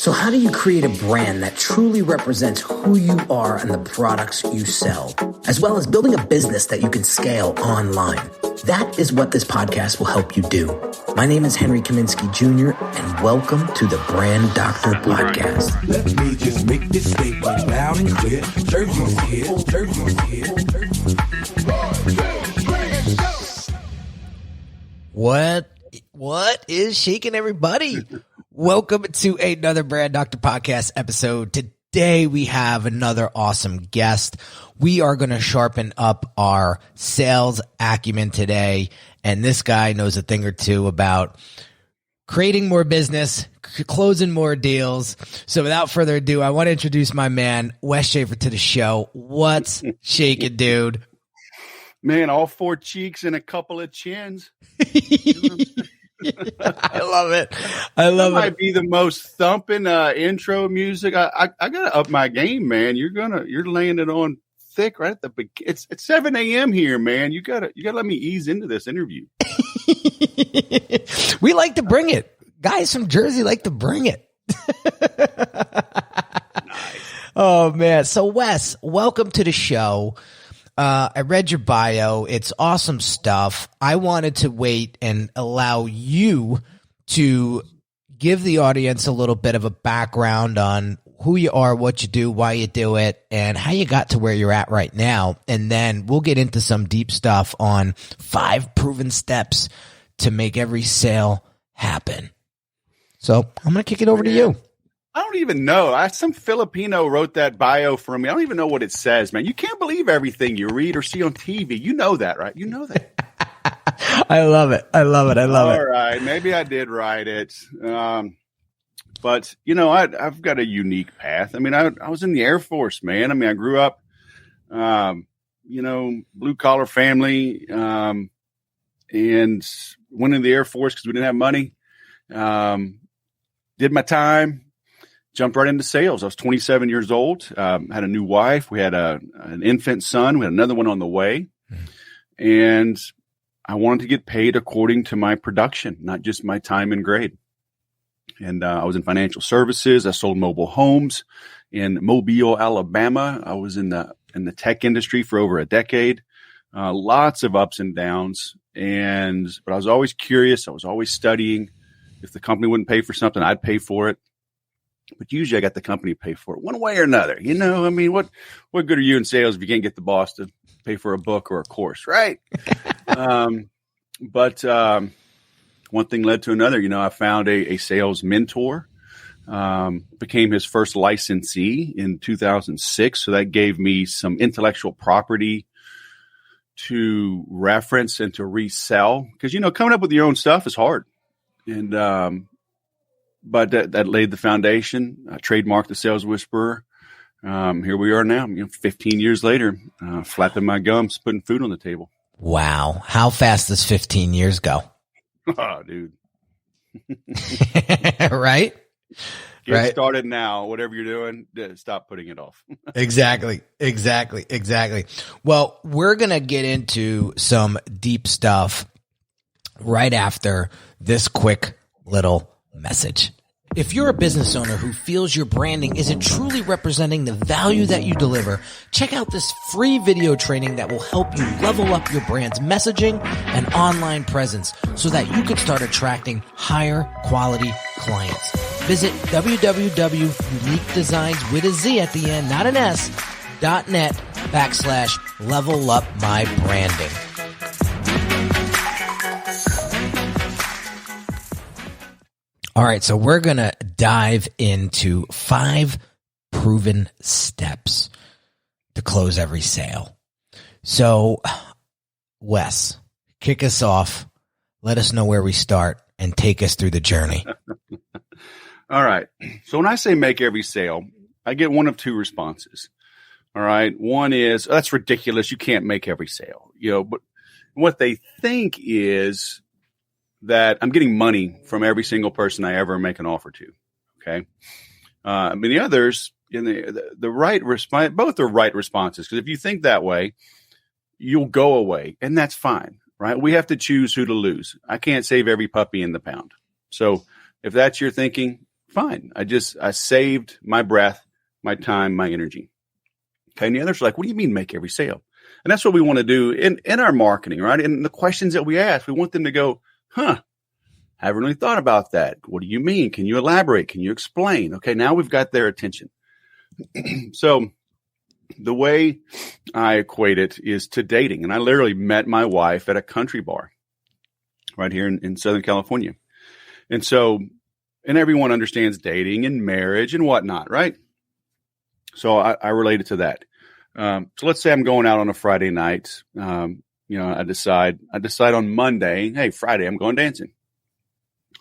So how do you create a brand that truly represents who you are and the products you sell, as well as building a business that you can scale online? That is what this podcast will help you do. My name is Henry Kaminsky Jr., and welcome to the Brand Doctor Podcast. Let me just make this statement loud and clear. Jersey's here, Jersey's here. What is shaking, everybody? Welcome to another Brand Doctor Podcast episode. Today we have another awesome guest. We are going to sharpen up our sales acumen today, and this guy knows a thing or two about creating more business, closing more deals. So without further ado, I want to introduce my man, Wes Schaeffer, to the show. What's shaking, dude? Man, all four cheeks and a couple of chins. I love it. I love it. Might be the most thumping intro music. I gotta up my game, man. You're laying it on thick right at the beginning. It's 7 a.m. here, man. You gotta let me ease into this interview. We like to bring it. Guys from Jersey like to bring it. Nice. Oh man. So Wes, welcome to the show. I read your bio. It's awesome stuff. I wanted to wait and allow you to give the audience a little bit of a background on who you are, what you do, why you do it, and how you got to where you're at right now. And then we'll get into some deep stuff on 5 proven steps to make every sale happen. So I'm going to kick it over to you. I don't even know. Some Filipino wrote that bio for me. I don't even know what it says, man. You can't believe everything you read or see on TV. You know that, right? You know that. I love it. I love it. All right. Maybe I did write it. But, you know, I've got a unique path. I mean, I was in the Air Force, man. I mean, I grew up, blue collar family, and went in the Air Force because we didn't have money. Did my time. Jumped right into sales. I was 27 years old, had a new wife. We had an infant son. We had another one on the way. And I wanted to get paid according to my production, not just my time and grade. And I was in financial services. I sold mobile homes in Mobile, Alabama. I was in the tech industry for over a decade. Lots of ups and downs. But I was always curious. I was always studying. If the company wouldn't pay for something, I'd pay for it. But usually I got the company to pay for it one way or another. You know, I mean, what good are you in sales if you can't get the boss to pay for a book or a course, right? But one thing led to another. You know, I found a sales mentor, became his first licensee in 2006. So that gave me some intellectual property to reference and to resell. Because, you know, coming up with your own stuff is hard. But that laid the foundation. I trademarked the Sales Whisperer. Here we are now, 15 years later, flapping my gums, putting food on the table. Wow. How fast does 15 years go? Oh, dude. Right? Get started now. Whatever you're doing, stop putting it off. Exactly. Well, we're going to get into some deep stuff right after this quick little message. If you're a business owner who feels your branding isn't truly representing the value that you deliver, check out this free video training that will help you level up your brand's messaging and online presence so that you can start attracting higher quality clients. Visit www.uniquedesigns with a Z at the end, not an S, .net/level up my branding. All right, so we're going to dive into 5 proven steps to close every sale. So, Wes, kick us off. Let us know where we start and take us through the journey. All right. So when I say make every sale, I get one of 2 responses. All right. One is, oh, that's ridiculous. You can't make every sale. You know, but what they think is that I'm getting money from every single person I ever make an offer to. Okay. I mean, the others in the right response, both are right responses. Because if you think that way, you'll go away, and that's fine, right? We have to choose who to lose. I can't save every puppy in the pound. So if that's your thinking, Fine. I saved my breath, my time, my energy. Okay. And the others are like, what do you mean make every sale? And that's what we want to do in our marketing, right? And the questions that we ask, we want them to go, haven't really thought about that. What do you mean? Can you elaborate? Can you explain? Okay. Now we've got their attention. So the way I equate it is to dating. And I literally met my wife at a country bar right here in Southern California. And so, and everyone understands dating and marriage and whatnot, right? So I related to that. So let's say I'm going out on a Friday night. I decide on Monday, hey, Friday, I'm going dancing.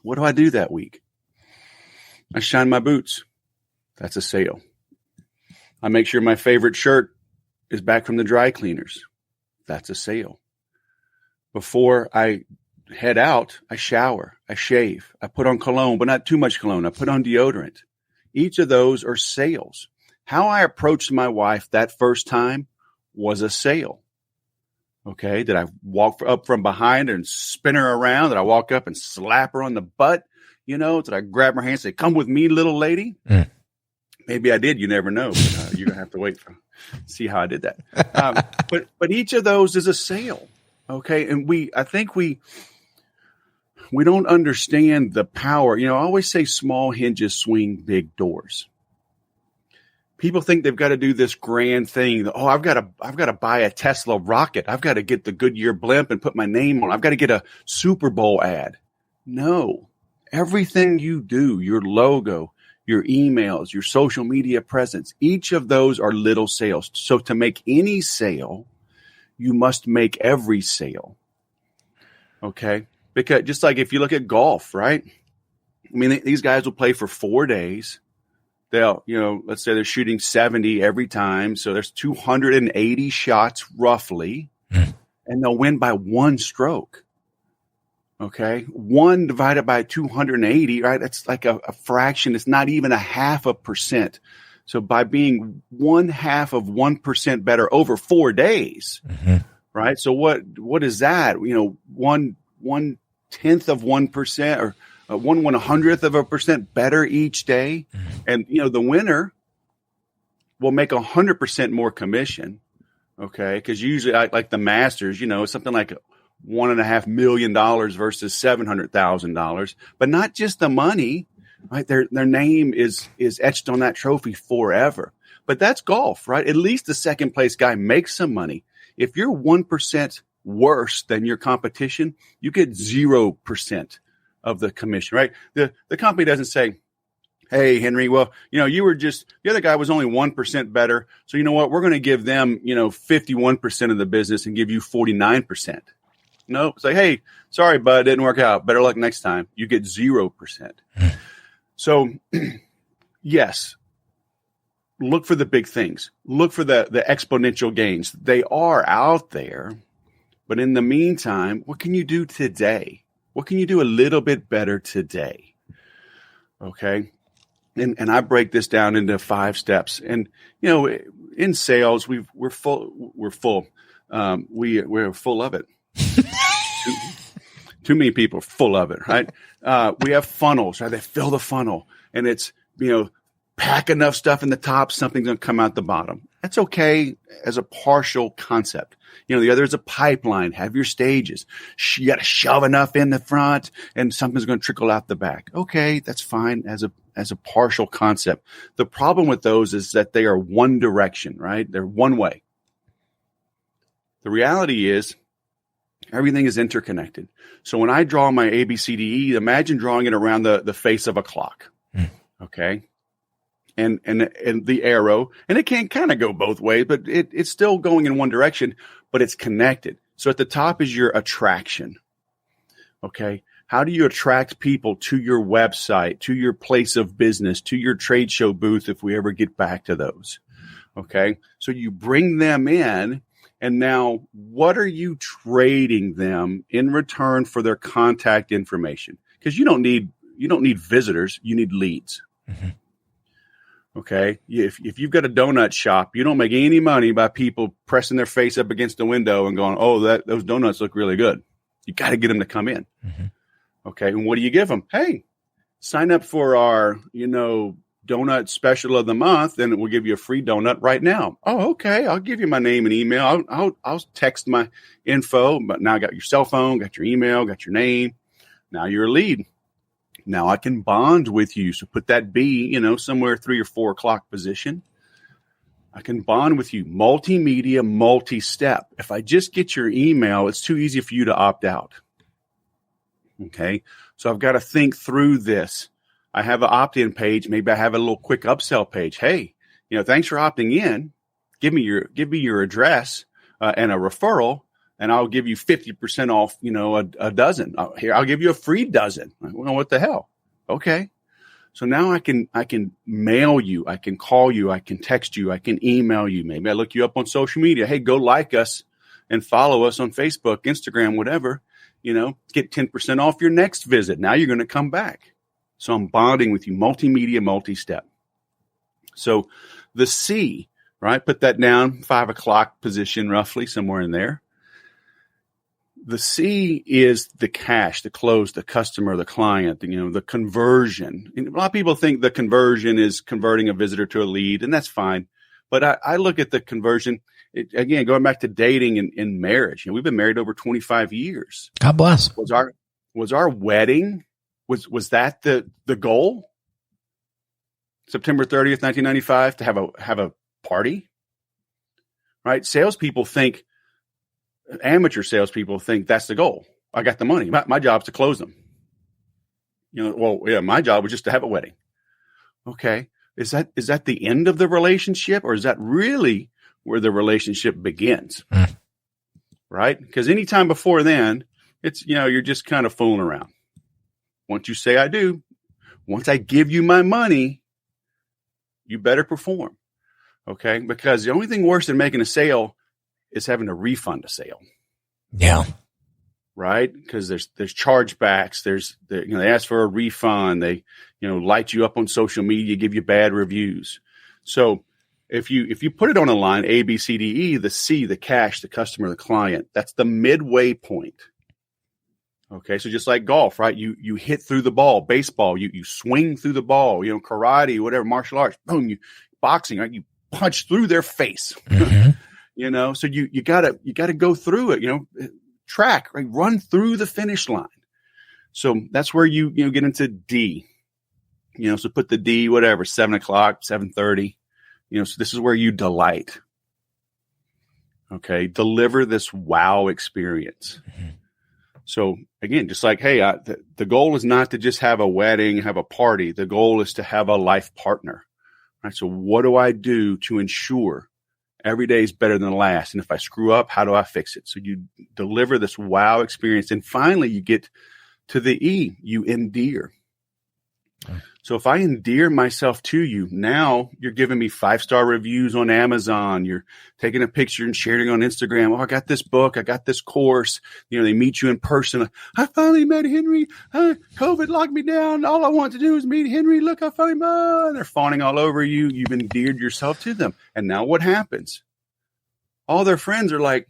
What do I do that week? I shine my boots. That's a sale. I make sure my favorite shirt is back from the dry cleaners. That's a sale. Before I head out, I shower, I shave, I put on cologne, but not too much cologne. I put on deodorant. Each of those are sales. How I approached my wife that first time was a sale. Okay. Did I walk up from behind her and spin her around? Did I walk up and slap her on the butt? Did I grab her hand and say, come with me, little lady? Maybe I did. You never know. But, you're going to have to wait to see how I did that. But each of those is a sale. Okay. And I think we don't understand the power. I always say small hinges swing big doors. People think they've got to do this grand thing. Oh, I've got to buy a Tesla rocket. I've got to get the Goodyear blimp and put my name on. I've got to get a Super Bowl ad. No, everything you do, your logo, your emails, your social media presence, each of those are little sales. So to make any sale, you must make every sale. Okay. Because just like if you look at golf, right? I mean, these guys will play for 4 days. They'll, let's say they're shooting 70 every time. So there's 280 shots roughly, and they'll win by 1 stroke. Okay. 1 divided by 280, right? That's like a fraction. It's not even 0.5%. So by being 0.5% better over 4 days, right? So what is that? 1/10 of 1% or 1/100th better each day. And, the winner will make 100% more commission. Okay. Cause usually like the Masters, it's something like $1.5 million versus $700,000, but not just the money, right? Their name is etched on that trophy forever, but that's golf, right? At least the second place guy makes some money. If you're 1% worse than your competition, you get 0% of the commission, right? The company doesn't say, hey, Henry, well, you were the other guy was only 1% better. So you know what? We're going to give them, 51% of the business and give you 49%. No, it's like, hey, sorry, bud, it didn't work out. Better luck next time. You get 0%. So yes, look for the big things. Look for the exponential gains. They are out there. But in the meantime, what can you do today? What can you do a little bit better today? Okay. And I break this down into 5 steps. And, in sales, we're full of it. Too many people are full of it, right? We have funnels, right? They fill the funnel and it's, pack enough stuff in the top, something's going to come out the bottom. That's okay as a partial concept. The other is a pipeline. Have your stages. You got to shove enough in the front and something's going to trickle out the back. Okay, that's fine as a partial concept. The problem with those is that they are one direction, right? They're one way. The reality is everything is interconnected. So when I draw my ABCDE, imagine drawing it around the face of a clock. Okay. And the arrow, and it can kind of go both ways, but it's still going in one direction, but it's connected. So at the top is your attraction. Okay. How do you attract people to your website, to your place of business, to your trade show booth, if we ever get back to those? Okay. So you bring them in, and now what are you trading them in return for their contact information? Because you don't need visitors, you need leads. Okay. If you've got a donut shop, you don't make any money by people pressing their face up against the window and going, oh, those donuts look really good. You got to get them to come in. Okay. And what do you give them? Hey, sign up for our, donut special of the month, and we'll give you a free donut right now. Oh, okay. I'll give you my name and email. I'll text my info, but now I got your cell phone, got your email, got your name. Now you're a lead. Now I can bond with you. So put that B, somewhere 3 or 4 o'clock position. I can bond with you. Multimedia, multi-step. If I just get your email, it's too easy for you to opt out. Okay. So I've got to think through this. I have an opt-in page. Maybe I have a little quick upsell page. Hey, thanks for opting in. Give me your address and a referral, and I'll give you 50% off, a dozen. Here, I'll give you a free dozen. Well, what the hell? Okay. So now I can mail you. I can call you. I can text you. I can email you. Maybe I look you up on social media. Hey, go like us and follow us on Facebook, Instagram, whatever. Get 10% off your next visit. Now you're going to come back. So I'm bonding with you, multimedia, multi-step. So the C, right? Put that down, 5 o'clock position, roughly somewhere in there. The C is the cash, the close, the customer, the client, the conversion. And a lot of people think the conversion is converting a visitor to a lead, and that's fine. But I look at the conversion, again, going back to dating and marriage. We've been married over 25 years. God bless. Was our wedding... Was that the goal? September 30th, 1995, to have a party, right? Amateur salespeople think that's the goal. I got the money. My job's to close them. My job was just to have a wedding. Okay. Is that the end of the relationship, or is that really where the relationship begins? Right? Because anytime before then, it's, you're just kind of fooling around. Once you say I do, once I give you my money, you better perform. Okay? Because the only thing worse than making a sale is having to refund a sale. Yeah. Right? Because there's chargebacks. They ask for a refund. They, light you up on social media, give you bad reviews. So if you put it on a line, A, B, C, D, E, the C, the cash, the customer, the client, that's the midway point. Okay, so just like golf, right? You hit through the ball, baseball, you swing through the ball, karate, whatever, martial arts, boom, boxing, right? You punch through their face. Mm-hmm. So you gotta go through it, track, right? Run through the finish line. So that's where you get into D. So put the D, whatever, 7 o'clock, 7:30. So this is where you delight. Okay, deliver this wow experience. Mm-hmm. So again, just like, hey, the goal is not to just have a wedding, have a party. The goal is to have a life partner, right? So what do I do to ensure every day is better than the last? And if I screw up, how do I fix it? So you deliver this wow experience. And finally, you get to the E, you endear. Okay. So if I endear myself to you, now you're giving me 5-star reviews on Amazon. You're taking a picture and sharing it on Instagram. Oh, I got this book. I got this course. They meet you in person. I finally met Henry. COVID locked me down. All I want to do is meet Henry. Look, I finally met. They're fawning all over you. You've endeared yourself to them. And now what happens? All their friends are like,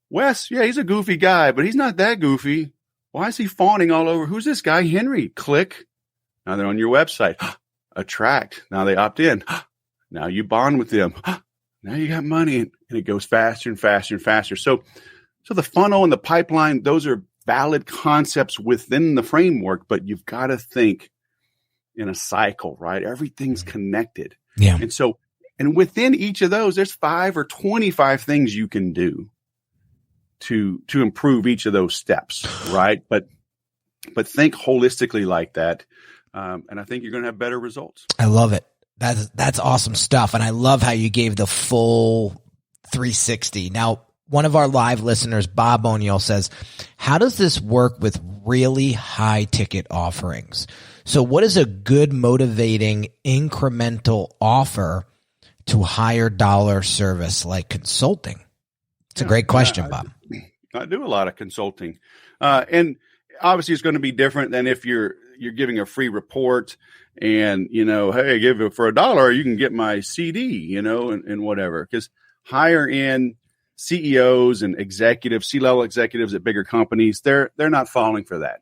Wes, yeah, he's a goofy guy, but he's not that goofy. Why is he fawning all over? Who's this guy? Henry. Click. Now they're on your website. Attract. Now they opt in. Now you bond with them. Now you got money, and it goes faster and faster and faster. So the funnel and the pipeline, those are valid concepts within the framework, but you've got to think in a cycle, right? Everything's connected. Yeah. And within each of those, there's 5 or 25 things you can do to improve each of those steps, right? But think holistically like that. And I think you're going to have better results. I love it. That's awesome stuff. And I love how you gave the full 360. Now, one of our live listeners, Bob O'Neill, says, how does this work with really high ticket offerings? So what is a good motivating incremental offer to higher dollar service like consulting? It's a great question, Bob. I do a lot of consulting. And obviously it's going to be different than if you're giving a free report and, hey, give it for $1, you can get my CD, and whatever. Because higher end CEOs and executives, C-level executives at bigger companies, they're not falling for that.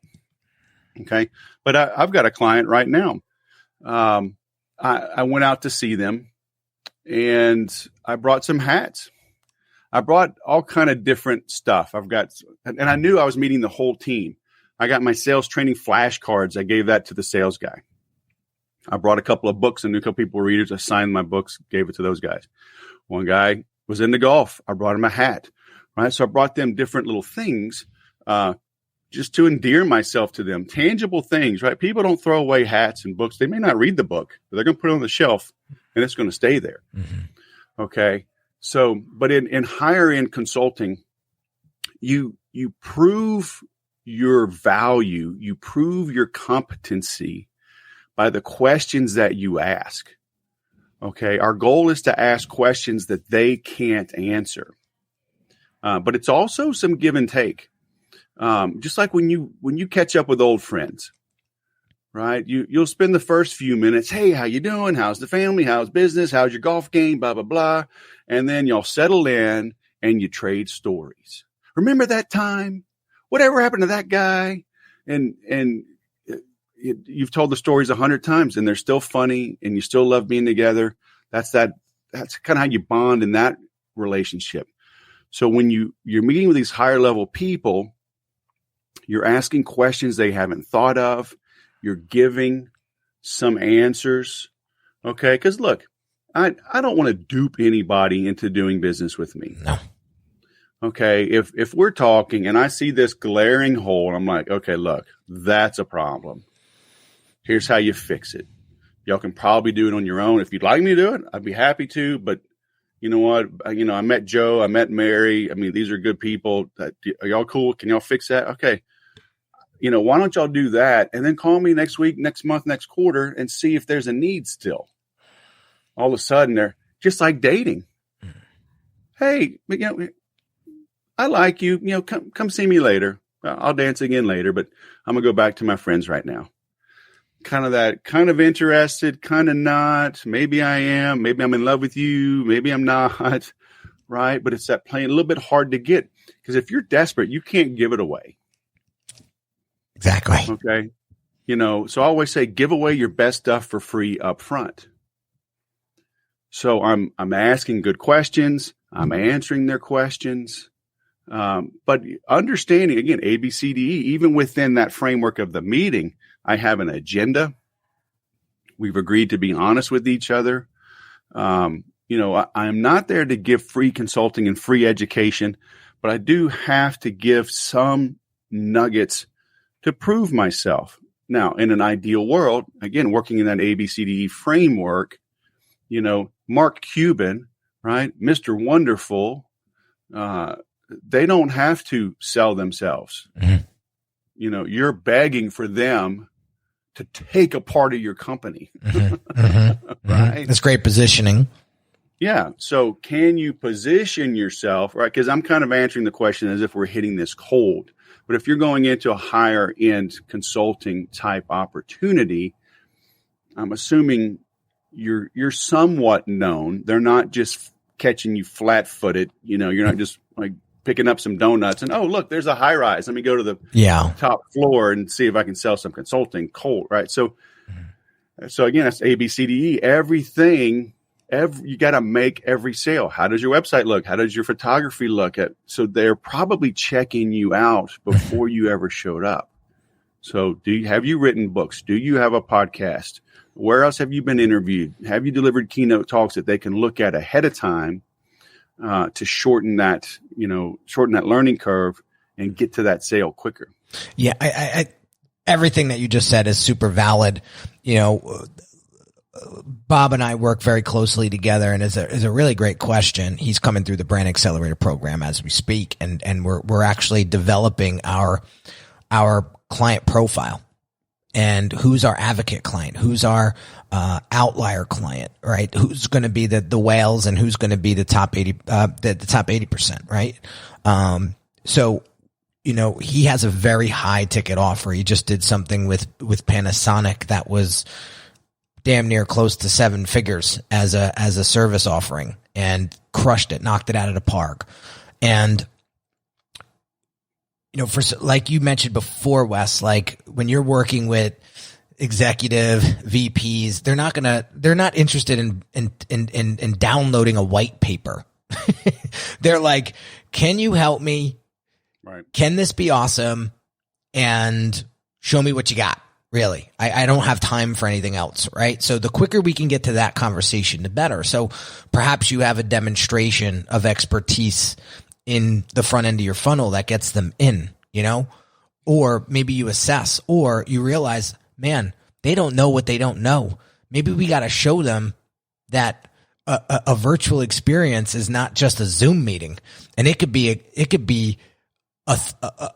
Okay. But I've got a client right now. I went out to see them and I brought some hats. I brought all kind of different stuff. And I knew I was meeting the whole team. I got my sales training flashcards. I gave that to the sales guy. I brought a couple of books. I knew a couple people were readers. I signed my books, gave it to those guys. One guy was into golf. I brought him a hat, right? So I brought them different little things, just to endear myself to them. Tangible things, right? People don't throw away hats and books. They may not read the book, but they're going to put it on the shelf and it's going to stay there. Mm-hmm. Okay. So, but in higher end consulting, you prove your value, you prove your competency by the questions that you ask. Okay. Our goal is to ask questions that they can't answer. But it's also some give and take. Just like when you catch up with old friends, right? You'll spend the first few minutes. Hey, how you doing? How's the family? How's business? How's your golf game? Blah, blah, blah. And then y'all settle in and you trade stories. Remember that time? Whatever happened to that guy? And you've told the stories 100 times and they're still funny and you still love being together. That's kind of how you bond in that relationship. So when you're meeting with these higher level people, you're asking questions they haven't thought of. You're giving some answers. Okay. Cause look, I don't want to dupe anybody into doing business with me. No. Okay. If we're talking and I see this glaring hole, I'm like, okay, look, that's a problem. Here's how you fix it. Y'all can probably do it on your own. If you'd like me to do it, I'd be happy to, but you know what? I met Joe, I met Mary. I mean, these are good people. Are y'all cool? Can y'all fix that? Okay. Why don't y'all do that? And then call me next week, next month, next quarter and see if there's a need still. All of a sudden they're just like dating. Hey, I like you, come see me later. I'll dance again later, but I'm gonna go back to my friends right now. Kind of interested, kind of not. Maybe I am, maybe I'm in love with you. Maybe I'm not. Right. But it's that playing a little bit hard to get because if you're desperate, you can't give it away. Exactly. Okay. So I always say, give away your best stuff for free up front. So I'm asking good questions. I'm answering their questions. But understanding again, A, B, C, D, E, even within that framework of the meeting, I have an agenda. We've agreed to be honest with each other. I'm not there to give free consulting and free education, but I do have to give some nuggets to prove myself. Now, in an ideal world, again, working in that ABCDE framework, Mark Cuban, right? Mr. Wonderful, they don't have to sell themselves. Mm-hmm. You're begging for them to take a part of your company. Mm-hmm. Mm-hmm. Right? That's great positioning. Yeah. So can you position yourself, right? Because I'm kind of answering the question as if we're hitting this cold. But if you're going into a higher end consulting type opportunity, I'm assuming you're somewhat known. They're not just catching you flat footed. You're not just like picking up some donuts and, oh, look, there's a high rise. Let me go to the top floor and see if I can sell some consulting cold. Right. So again, that's A, B, C, D, E. Everything. You got to make every sale. How does your website look? How does your photography look? So they're probably checking you out before you ever showed up. So have you written books? Do you have a podcast? Where else have you been interviewed? Have you delivered keynote talks that they can look at ahead of time to shorten that learning curve and get to that sale quicker? Yeah. I everything that you just said is super valid. Bob and I work very closely together, and is a really great question. He's coming through the Brand Accelerator program as we speak, and we're actually developing our client profile and who's our advocate client, who's our outlier client, right? Who's going to be the whales and who's going to be the top 80%, right? So he has a very high ticket offer. He just did something with Panasonic that was damn near close to 7 figures as a service offering and crushed it, knocked it out of the park. And for like you mentioned before, Wes, like when you're working with executive VPs, they're not interested in downloading a white paper. They're like, can you help me? Right. Can this be awesome? And show me what you got. Really. I don't have time for anything else. Right. So the quicker we can get to that conversation, the better. So perhaps you have a demonstration of expertise in the front end of your funnel that gets them in, or maybe you assess, or you realize, man, they don't know what they don't know. Maybe we got to show them that a virtual experience is not just a Zoom meeting, and it could be a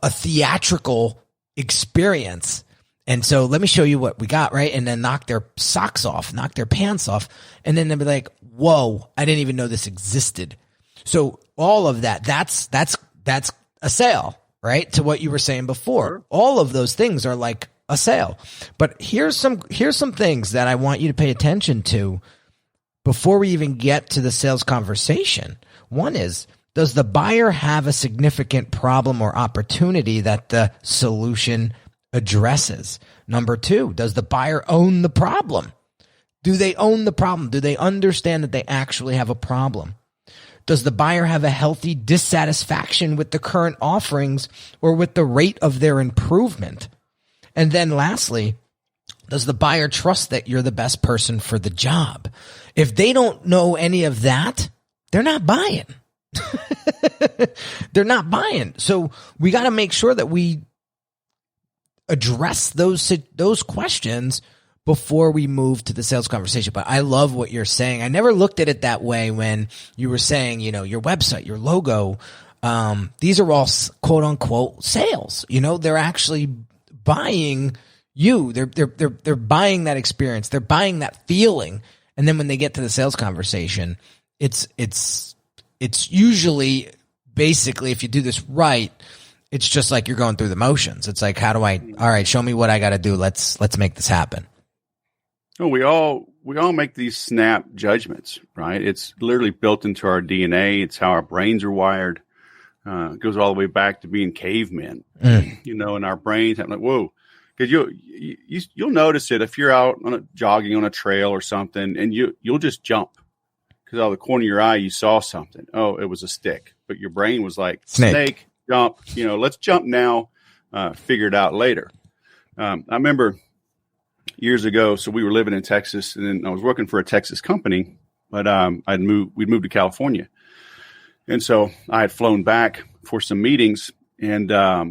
theatrical experience. And so let me show you what we got, right? And then knock their socks off, knock their pants off. And then they'll be like, whoa, I didn't even know this existed. So all of that's a sale, right? To what you were saying before. Sure. All of those things are like a sale. But here's some things that I want you to pay attention to before we even get to the sales conversation. One is, does the buyer have a significant problem or opportunity that the solution addresses? Number two, does the buyer own the problem? Do they own the problem? Do they understand that they actually have a problem? Does the buyer have a healthy dissatisfaction with the current offerings or with the rate of their improvement? And then lastly, does the buyer trust that you're the best person for the job? If they don't know any of that, they're not buying. They're not buying. So we got to make sure that we address those questions before we move to the sales conversation. But I love what you're saying. I never looked at it that way when you were saying, your website, your logo, these are all quote unquote sales. They're actually buying you. They're buying that experience. They're buying that feeling. And then when they get to the sales conversation, it's usually basically, if you do this right, it's just like you're going through the motions. It's like, all right, show me what I got to do. Let's make this happen. Oh, we all make these snap judgments, right? It's literally built into our DNA. It's how our brains are wired. It goes all the way back to being cavemen, in our brains. I'm like, whoa, because you'll notice it if you're out jogging on a trail or something, and you'll just jump because out of the corner of your eye you saw something. Oh, it was a stick, but your brain was like snake, jump. Let's jump now. Figure it out later. I remember years ago. So we were living in Texas, and then I was working for a Texas company, but we'd moved to California. And so I had flown back for some meetings, and I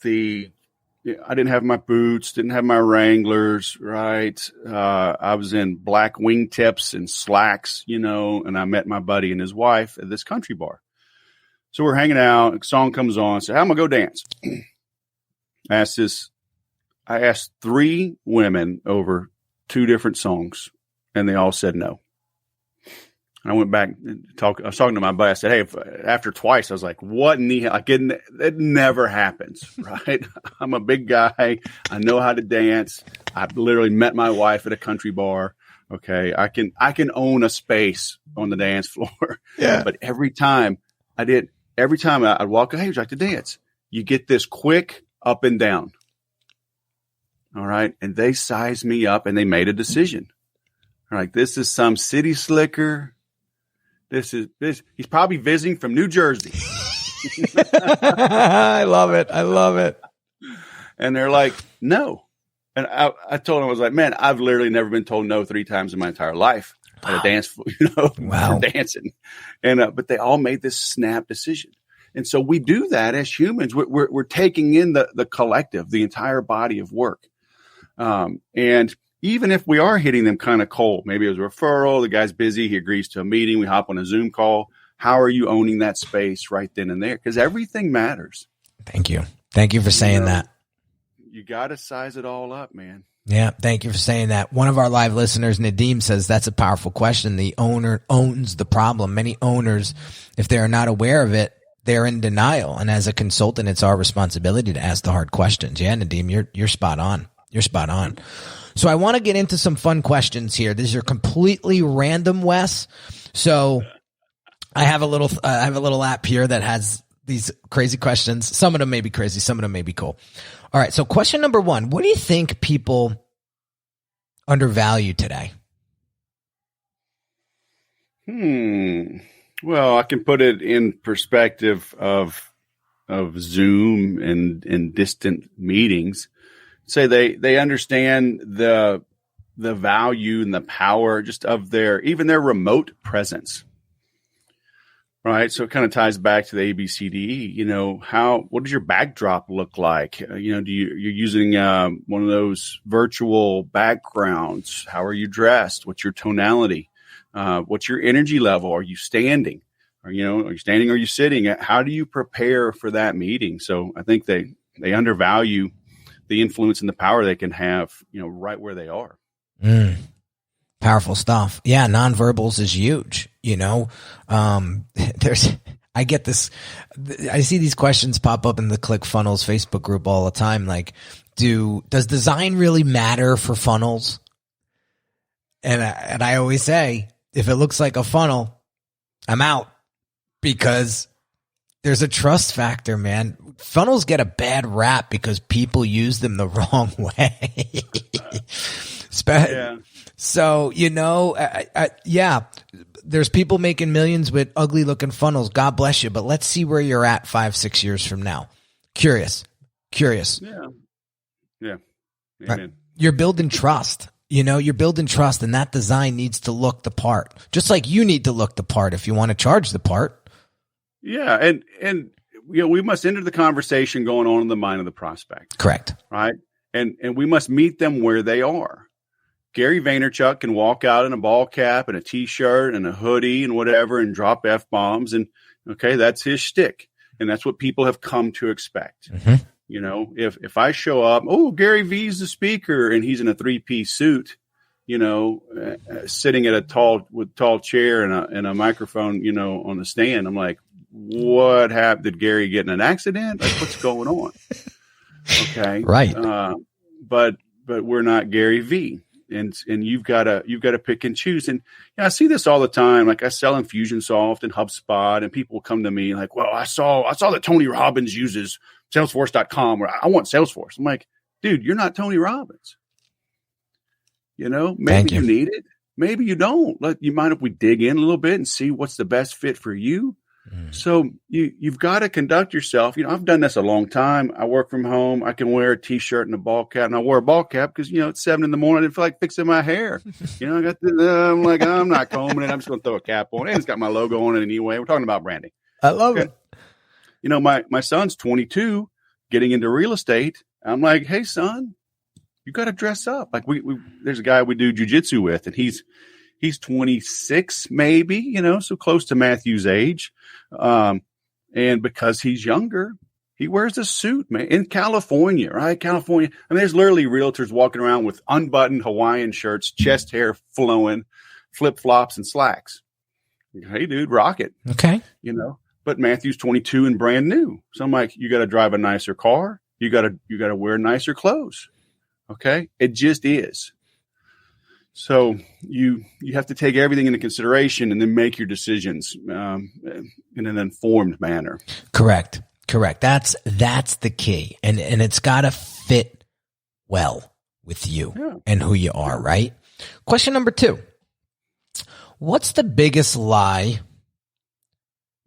didn't have my boots, didn't have my Wranglers, right? I was in black wingtips and slacks, and I met my buddy and his wife at this country bar. So we're hanging out, a song comes on, so how am I going to go dance? I asked 3 women over 2 different songs, and they all said no. And I went back and I was talking to my buddy. I said, hey, after twice, I was like, what in the hell? Like, it never happens, right? I'm a big guy. I know how to dance. I literally met my wife at a country bar. Okay. I can own a space on the dance floor. Yeah. But every time I'd walk, hey, would you like to dance? You get this quick up and down. All right. And they sized me up and they made a decision. All right. This is some city slicker. This. He's probably visiting from New Jersey. I love it. And they're like, no. And I told him, I was like, man, I've literally never been told no 3 times in my entire life at a dance floor, for dancing. And, but they all made this snap decision. And so we do that as humans. We're taking in the collective, the entire body of work. And even if we are hitting them kind of cold, maybe it was a referral, the guy's busy, he agrees to a meeting, we hop on a Zoom call. How are you owning that space right then and there? Because everything matters. Thank you. Thank you for saying that. You got to size it all up, man. Yeah. Thank you for saying that. One of our live listeners, Nadeem, says that's a powerful question. The owner owns the problem. Many owners, if they are not aware of it, they're in denial. And as a consultant, it's our responsibility to ask the hard questions. Yeah, Nadeem, you're spot on. You're spot on. So I want to get into some fun questions here. These are completely random, Wes. So I have a little app here that has these crazy questions. Some of them may be crazy. Some of them may be cool. All right. So question number 1, what do you think people undervalue today? Well, I can put it in perspective of Zoom and distant meetings. Say they understand the value and the power just of even their remote presence. Right. So it kind of ties back to the ABCDE, what does your backdrop look like? You're using one of those virtual backgrounds. How are you dressed? What's your tonality? What's your energy level? Are you standing? Are you standing? Are you sitting? How do you prepare for that meeting? So I think they undervalue the influence and the power they can have, right where they are. Powerful stuff. Yeah. Nonverbals is huge. I get this, I see these questions pop up in the ClickFunnels Facebook group all the time. Like, does design really matter for funnels? And I always say, if it looks like a funnel, I'm out, because there's a trust factor, man. Funnels get a bad rap because people use them the wrong way. Yeah. So, there's people making millions with ugly looking funnels. God bless you. But let's see where you're at 5-6 years from now. Curious. Yeah. Amen. Right. You're building trust. You're building trust, and that design needs to look the part, just like you need to look the part if you want to charge the part. Yeah. And we must enter the conversation going on in the mind of the prospect. Correct. Right. And we must meet them where they are. Gary Vaynerchuk can walk out in a ball cap and a t-shirt and a hoodie and whatever and drop F-bombs. And okay, that's his shtick. And that's what people have come to expect. Mm-hmm. If I show up, Gary V's the speaker and he's in a 3-piece suit, sitting at a tall chair and a microphone, on the stand, I'm like, what happened? Did Gary get in an accident? Like, what's going on? Okay. Right. But we're not Gary V. And you've got to pick and choose. And I see this all the time. Like, I sell Infusionsoft and HubSpot, and people come to me like, well, I saw that Tony Robbins uses Salesforce.com, or I want Salesforce. I'm like, dude, you're not Tony Robbins. Maybe you need it. Maybe you don't. You mind if we dig in a little bit and see what's the best fit for you? So you've got to conduct yourself. I've done this a long time. I work from home. I can wear a t-shirt and a ball cap, and I wear a ball cap because, it's 7 a.m. I didn't feel like fixing my hair. I'm like, I'm not combing it. I'm just going to throw a cap on it. And it's got my logo on it anyway. We're talking about branding. I love it. My son's 22 getting into real estate. I'm like, hey son, you got to dress up. Like there's a guy we do jujitsu with, and he's 26 maybe, so close to Matthew's age. And because he's younger, he wears a suit, man, in California, right? California. I mean, there's literally realtors walking around with unbuttoned Hawaiian shirts, chest hair flowing, flip flops and slacks. Hey dude, rock it. Okay. But Matthew's 22 and brand new. So I'm like, you got to drive a nicer car. You got to wear nicer clothes. Okay. It just is. So you have to take everything into consideration and then make your decisions in an informed manner. Correct. That's the key. And it's got to fit well with you and who you are, right? Question number 2. What's the biggest lie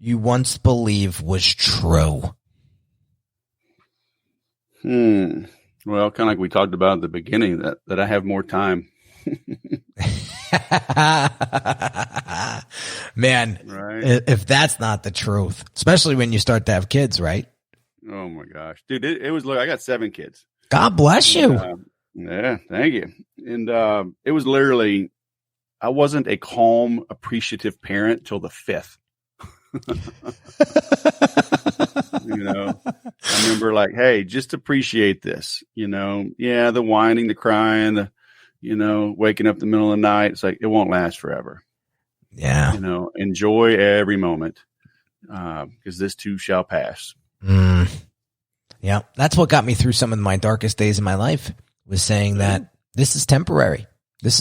you once believed was true? Well, kind of like we talked about at the beginning, that I have more time. Man, right? If that's not the truth, especially when you start to have kids, right? Oh my gosh, dude, it was, look, I got 7 kids. God bless you. Yeah, thank you. And it was literally, I wasn't a calm, appreciative parent till the 5th. I remember like, hey, just appreciate this, the whining, the crying, the, waking up in the middle of the night. It's like, it won't last forever. Yeah. Enjoy every moment, because this too shall pass. Yeah. That's what got me through some of my darkest days in my life, was saying that this is temporary. This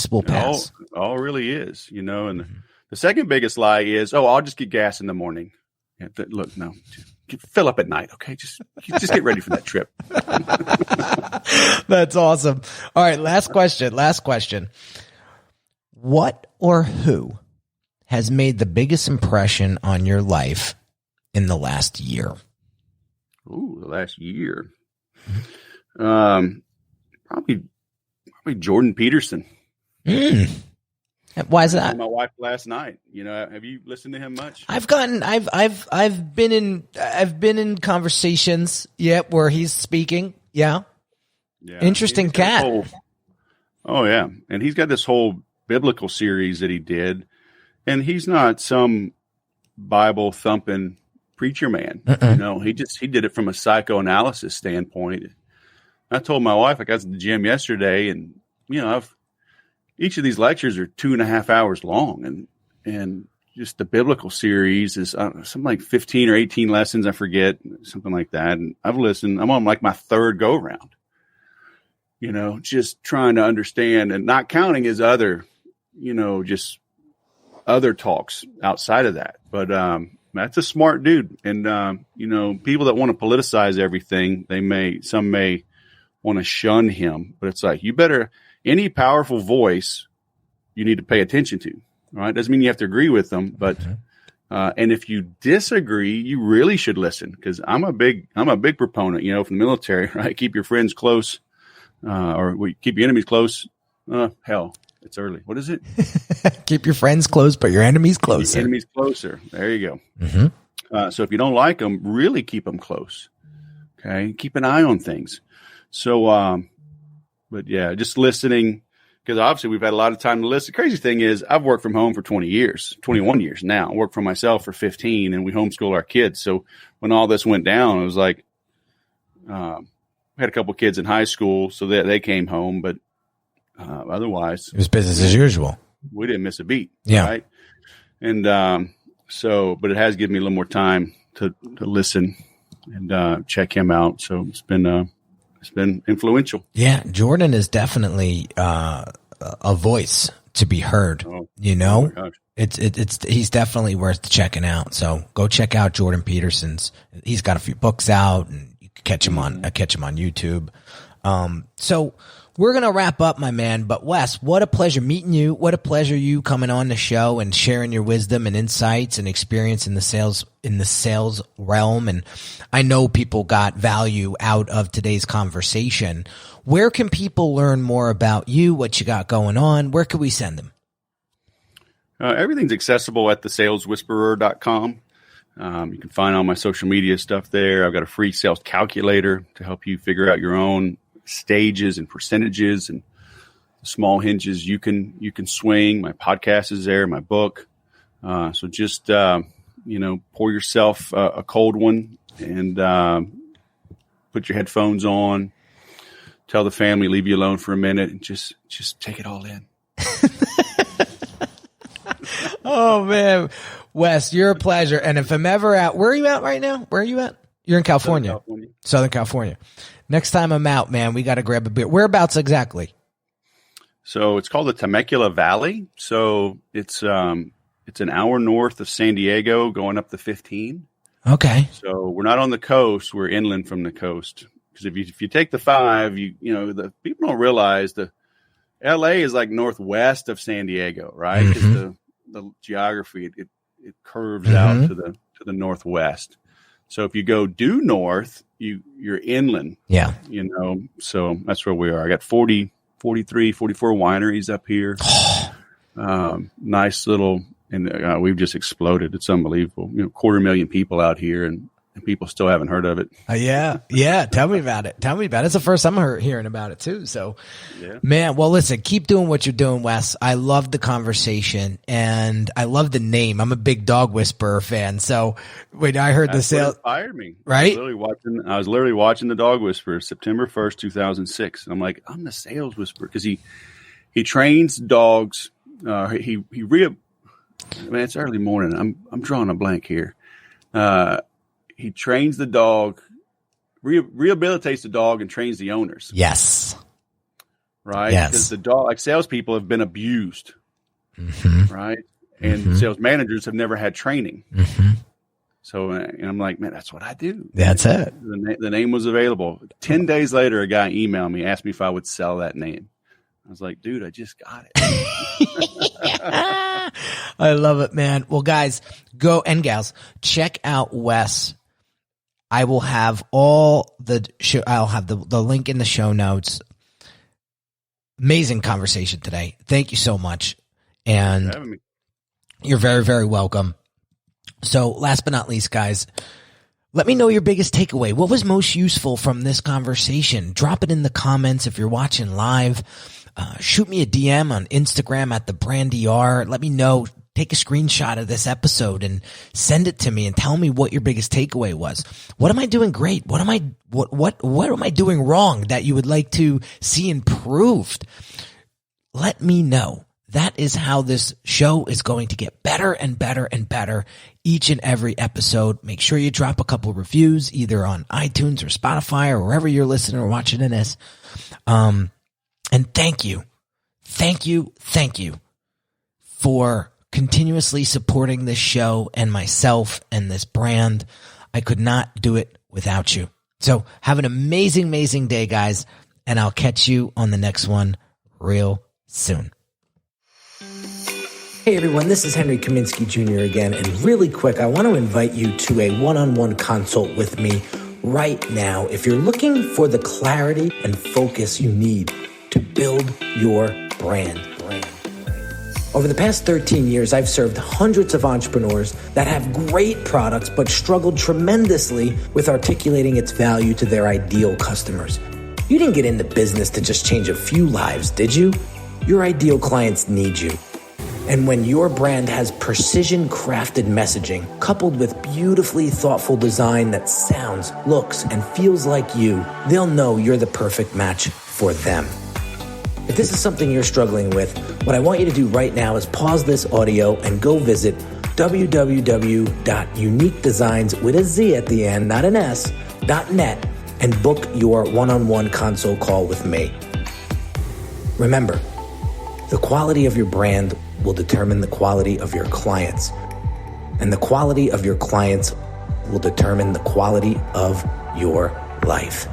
will pass. All really is, and the second biggest lie is, I'll just get gas in the morning. Yeah, look, no, fill up at night. Okay. Just get ready for that trip. That's awesome. All right. Last question. What or who has made the biggest impression on your life in the last year? Ooh, the last year. Probably Jordan Peterson. Why is that? My wife last night. Have you listened to him much? I've been in conversations where he's speaking. Yeah. Interesting cat. Oh yeah. And he's got this whole biblical series that he did. And he's not some Bible thumping preacher man. He did it from a psychoanalysis standpoint. I told my wife, I got to the gym yesterday, and each of these lectures are 2.5 hours long, and just the biblical series is something like 15 or 18 lessons. I forget, something like that. And I've listened. I'm on like my third go round, just trying to understand and not counting his other, just other talks outside of that. But, that's a smart dude. And, people that want to politicize everything, some may want to shun him, but it's like, any powerful voice you need to pay attention to. All right. Doesn't mean you have to agree with them, but, and if you disagree, you really should listen. Cause I'm a big proponent, from the military, right? Keep your friends close, or keep your enemies close. Hell, it's early. What is it? Keep your friends close, but your enemies closer. Your enemies closer. There you go. So if you don't like them, really keep them close. Okay. Keep an eye on things. So, but yeah, just listening, because obviously we've had a lot of time to listen. The crazy thing is I've worked from home for 21 years now. I work for myself for 15, and we homeschool our kids. So when all this went down, it was like, we had a couple of kids in high school, so they came home, but otherwise it was business as usual. We didn't miss a beat. Yeah. Right. And, but it has given me a little more time to listen and check him out. So it's been influential. Yeah, Jordan is definitely a voice to be heard. Oh my he's definitely worth checking out. So go check out Jordan Peterson's. He's got a few books out, and you can catch him on YouTube. So we're gonna wrap up, my man. But Wes, what a pleasure meeting you. What a pleasure you coming on the show and sharing your wisdom and insights and experience in the sales realm. And I know people got value out of today's conversation. Where can people learn more about you, what you got going on? Where can we send them? Everything's accessible at thesaleswhisperer.com. You can find all my social media stuff there. I've got a free sales calculator to help you figure out your own stages and percentages and small hinges you can swing. My podcast is there, my book. So just, pour yourself a cold one and put your headphones on, tell the family, leave you alone for a minute, and just take it all in. Oh man, Wes, you're a pleasure. And if I'm ever out, where are you at right now? Where are you at? You're in California. Southern California. Next time I'm out, man, we got to grab a beer. Whereabouts exactly? So it's called the Temecula Valley. So it's an hour north of San Diego, going up the 15. Okay. So we're not on the coast; we're inland from the coast. Because if you take the 5, the people don't realize the L.A. is like northwest of San Diego, right? Because the geography it curves out to the northwest. So if you go due north, you're inland. Yeah. So that's where we are. I got 40, 43, 44 wineries up here. Nice little, and we've just exploded. It's unbelievable. 250,000 people out here, and people still haven't heard of it. Yeah. Tell me about it. It's the first time I'm hearing about it too. So, man, well, listen, keep doing what you're doing, Wes. I love the conversation, and I love the name. I'm a big Dog Whisperer fan. So when I heard the sale, inspired me. Right? I was literally watching the Dog Whisperer September 1st, 2006. And I'm like, I'm the sales whisperer, because he trains dogs. It's early morning. I'm drawing a blank here. He trains the dog, rehabilitates the dog, and trains the owners. Yes. Right? Yes. Because the dog, like salespeople, have been abused. Right? And sales managers have never had training. So, and I'm like, man, that's what I do. That's it. The name was available. 10 days later, a guy emailed me, asked me if I would sell that name. I was like, dude, I just got it. I love it, man. Well, guys, go and gals, check out Wes. I will have I'll have the link in the show notes. Amazing conversation today. Thank you so much. And you're very, very welcome. So last but not least, guys, let me know your biggest takeaway. What was most useful from this conversation? Drop it in the comments if you're watching live. Shoot me a DM on Instagram at @theBrandDR. Let me know. Take a screenshot of this episode and send it to me and tell me what your biggest takeaway was. What am I doing great? What am I doing wrong that you would like to see improved? Let me know. That is how this show is going to get better and better and better each and every episode. Make sure you drop a couple of reviews either on iTunes or Spotify or wherever you're listening or watching in this. And thank you for continuously supporting this show and myself and this brand. I could not do it without you. So have an amazing, amazing day, guys. And I'll catch you on the next one real soon. Hey everyone, this is Henry Kaminsky Jr. again, and really quick, I want to invite you to a one-on-one consult with me right now if you're looking for the clarity and focus you need to build your brand. Over the past 13 years, I've served hundreds of entrepreneurs that have great products but struggled tremendously with articulating its value to their ideal customers. You didn't get into business to just change a few lives, did you? Your ideal clients need you. And when your brand has precision-crafted messaging coupled with beautifully thoughtful design that sounds, looks, and feels like you, they'll know you're the perfect match for them. If this is something you're struggling with, what I want you to do right now is pause this audio and go visit www.uniquedesigns with a Z at the end, not an S, .net, and book your one-on-one consult call with me. Remember, the quality of your brand will determine the quality of your clients, and the quality of your clients will determine the quality of your life.